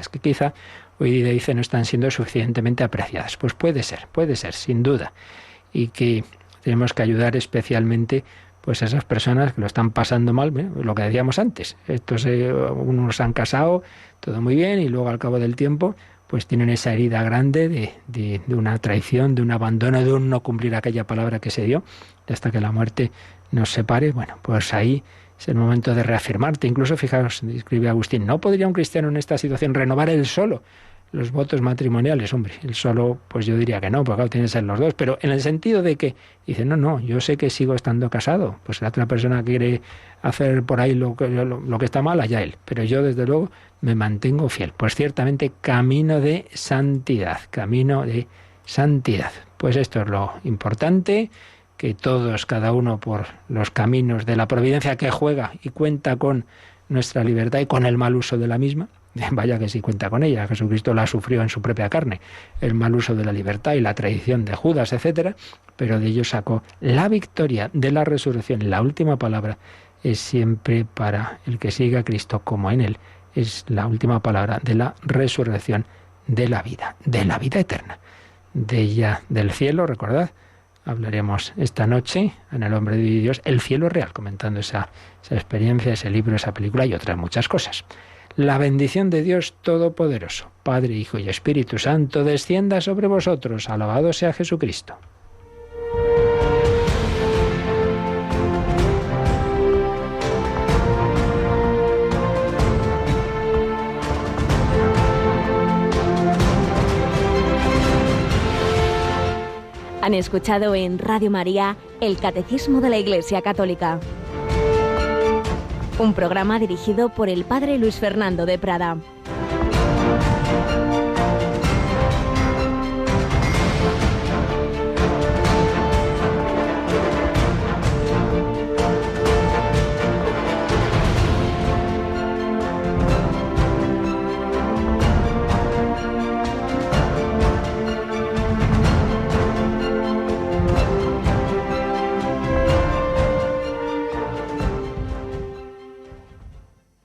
que quizá hoy día, dice, no están siendo suficientemente apreciadas. Pues puede ser, sin duda. Y que tenemos que ayudar especialmente pues a esas personas que lo están pasando mal, lo que decíamos antes. Unos han casado, todo muy bien, y luego al cabo del tiempo pues tienen esa herida grande de una traición, de un abandono, de un no cumplir aquella palabra que se dio, hasta que la muerte nos separe, bueno, pues ahí es el momento de reafirmarte. Incluso, fijaos, escribe Agustín, ¿no podría un cristiano en esta situación renovar él solo los votos matrimoniales? Hombre, él solo, pues yo diría que no, porque claro, tienen que ser los dos, pero en el sentido de que dice, no, yo sé que sigo estando casado, pues la otra persona quiere hacer por ahí lo que está mal, allá él, pero yo desde luego me mantengo fiel. Pues ciertamente camino de santidad, camino de santidad. Pues esto es lo importante, que todos, cada uno por los caminos de la providencia que juega y cuenta con nuestra libertad y con el mal uso de la misma, vaya que sí cuenta con ella, Jesucristo la sufrió en su propia carne, el mal uso de la libertad y la traición de Judas, etcétera, pero de ello sacó la victoria de la resurrección. La última palabra es siempre para el que siga a Cristo como en él, es la última palabra de la resurrección de la vida eterna, de ella del cielo, recordad. Hablaremos esta noche en El hombre de Dios, el cielo real, comentando esa experiencia, ese libro, esa película y otras muchas cosas. La bendición de Dios Todopoderoso, Padre, Hijo y Espíritu Santo, descienda sobre vosotros. Alabado sea Jesucristo. Han escuchado en Radio María el Catecismo de la Iglesia Católica, un programa dirigido por el Padre Luis Fernando de Prada.